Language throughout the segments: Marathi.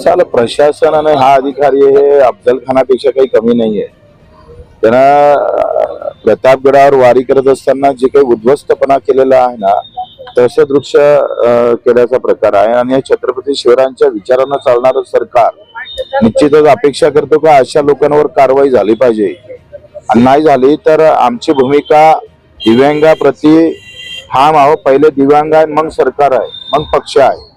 साला प्रशासनाने हा अधिकारी हे अफजल खानापेक्षा काही कमी नाहीये. त्यांना प्रतापगडावर वारी करत असताना जे काही उद्ध्वस्तपणा केलेला आहे ना, तसे दृश्य केल्याचा प्रकार आहे. आणि छत्रपती शिवरायांच्या विचारांना चालणारं सरकार निश्चितच अपेक्षा करतो का अशा लोकांवर कारवाई झाली पाहिजे. आणि नाही झाली तर आमची भूमिका दिव्यांगाप्रती ठाम आहो. पहिले दिव्यांग आहे, मग सरकार आहे, मग पक्ष आहे.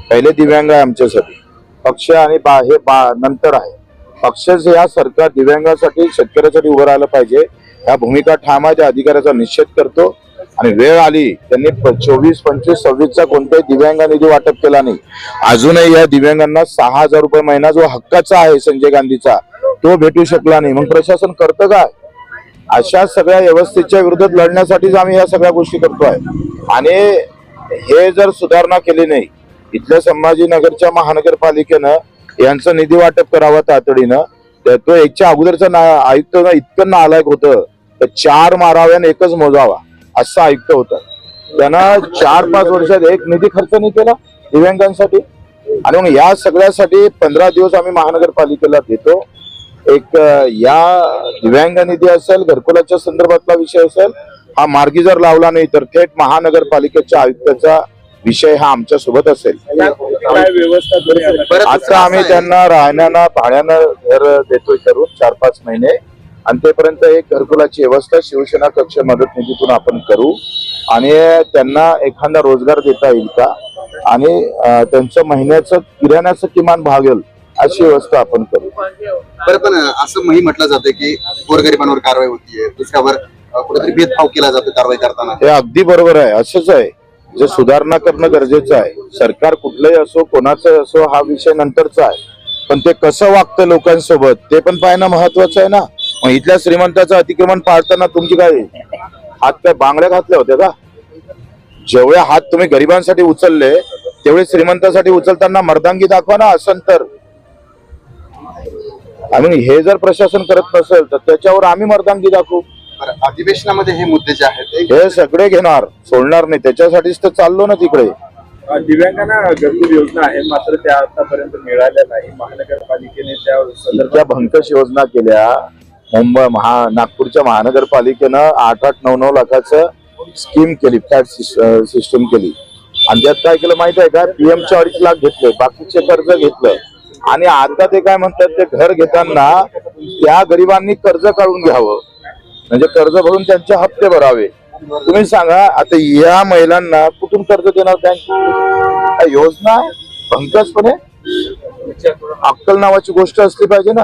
पहिले दिव्यांग आहे आमच्यासाठी, पक्ष आणि हे नंतर आहे. पक्षच या सरकार दिव्यांगासाठी शेतकऱ्यासाठी उभं राहिलं पाहिजे. या भूमिका ठाम आहे, त्या अधिकाऱ्याचा निषेध करतो. आणि वेळ आली त्यांनी 24, 25, 26चा कोणत्याही दिव्यांग निधी वाटप केला नाही. अजूनही या दिव्यांगांना 6,000 रुपये महिना जो हक्काचा आहे संजय गांधीचा, तो भेटू शकला नाही. मग प्रशासन करतं काय? अशा सगळ्या व्यवस्थेच्या विरोधात लढण्यासाठीच आम्ही या सगळ्या गोष्टी करतोय. आणि हे जर सुधारणा केली नाही, इथल्या संभाजीनगरच्या महानगरपालिकेनं यांचं निधी वाटप करावं तातडीनं. तो एकच्या अगोदरचा आयुक्त इतकं नालायक होतं तर 4 माराव्या आणि 1च मोजावा असं आयुक्त होतं. त्यानं 4-5 वर्षात एक निधी खर्च नाही केला दिव्यांगांसाठी. आणि मग या सगळ्यासाठी 15 दिवस आम्ही महानगरपालिकेला देतो. एक या दिव्यांग निधी असेल, घरकुलाच्या संदर्भातला विषय असेल, हा मार्गी जर लावला नाही तर थेट महानगरपालिकेच्या आयुक्ताचा विषय हा आमच्या सोबत असेल. आता आम्ही त्यांना राहण्यानं भाड्यानं घर देतोय करून 4-5 महिने. आणि तेपर्यंत एक घरकुलाची व्यवस्था शिवसेना कक्ष मदत निधीतून आपण करू. आणि त्यांना एखादा रोजगार देता येईल का, आणि त्यांचं महिन्याचं किराण्याचं किमान भागेल अशी व्यवस्था आपण करू. बरं, पण असं म्हटलं जातं की गोरगरिबांवर कारवाई होतीये, दुसऱ्यावर कुठेतरी भेदभाव केला जातो कारवाई करताना. हे अगदी बरोबर आहे, असंच आहे. जे सुधारणा करणं गरजेचं आहे. सरकार कुठलंही असो, कोणाचं असो, हा विषय नंतरचा आहे. पण ते कसं वागतं लोकांसोबत ते पण पाहणं महत्वाचं आहे ना. मग इथल्या श्रीमंताचं अतिक्रमण पाळताना तुमची काय हात काय बांगड्या घातल्या होत्या का? जेवढे हात तुम्ही गरिबांसाठी उचलले तेवढे श्रीमंतासाठी उचलताना मर्दांगी दाखवा ना. असं तर आणि हे जर प्रशासन करत नसेल तर त्याच्यावर आम्ही मर्दांगी दाखवू. अधिवेशनामध्ये हे मुद्दे जे आहेत हे सगळे घेणार, सोडणार नाही. त्याच्यासाठीच तर चाललो ना तिकडे. दिव्यांगांना घरकुल योजना आहे, मात्र त्या आतापर्यंत मिळाल्या नाही. महानगरपालिकेने त्या भंकस योजना केल्या. नागपूरच्या महानगरपालिकेनं 8-8, 9-9 लाखाचं स्कीम केली, फ्लॅट सिस्टम केली. आणि त्यात काय केलं माहिती आहे का? PM चे 2.5 लाख घेतले, बाकीचे कर्ज घेतलं. आणि आता ते काय म्हणतात, ते घर घेताना त्या गरिबांनी कर्ज काढून घ्यावं, म्हणजे कर्ज भरून त्यांचे हप्ते भरावे. तुम्ही सांगा आता या महिलांना कुठून कर्ज देणार बँक? योजना भंकसपणे अक्कल नावाची गोष्ट असली पाहिजे ना.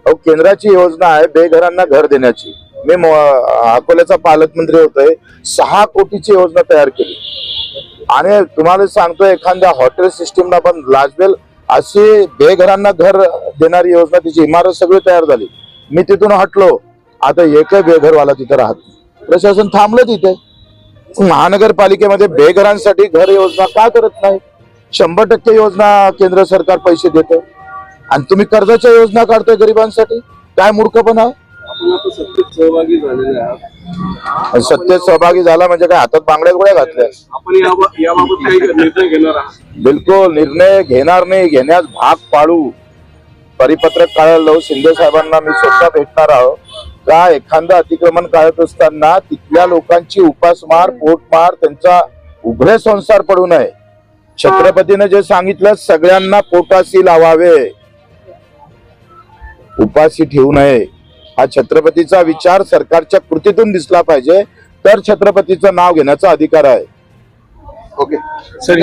केंद्राची योजना आहे बेघरांना घर देण्याची. मी अकोल्याचा पालकमंत्री होतोय, 6 कोटीची योजना तयार केली. आणि तुम्हाला सांगतो एखाद्या हॉटेल सिस्टीमला पण लाजबेल अशी बेघरांना घर देणारी योजना, तिची इमारत सगळी तयार झाली. मी तिथून हटलो, आता एकही बेघरवाला तिथे राहत नाही. प्रशासन थांबलं तिथे. महानगरपालिकेमध्ये बेघरांसाठी घर योजना का करत नाही? 100% योजना केंद्र सरकार पैसे देतं आणि तुम्ही कर्जाच्या योजना काढतोय गरिबांसाठी. काय मूर्खपणा आहे? सत्तेत सहभागी झालेले आहात. सत्तेत सहभागी झाला म्हणजे काय हातात बांगड्या गोळ्या घातल्या? आपण याबाबत काही निर्णय घेणार आहात? बिलकुल निर्णय घेणार नाही, घेण्यास भाग पाडू. परिपत्रक काढायला लावू. शिंदे साहेबांना मी स्वतः भेटणार आहोत का एखादं अतिक्रमण काढत असताना तिथल्या लोकांची उपासमार, पोटमार, त्यांचा उघडे संसार पडू नये. छत्रपतीने जे सांगितलं, सगळ्यांना पोटाशी लावावे, उपाशी ठेवू नये. हा छत्रपतीचा विचार सरकारच्या कृतीतून दिसला पाहिजे, तर छत्रपतीचं नाव घेण्याचा अधिकार आहे. Okay sir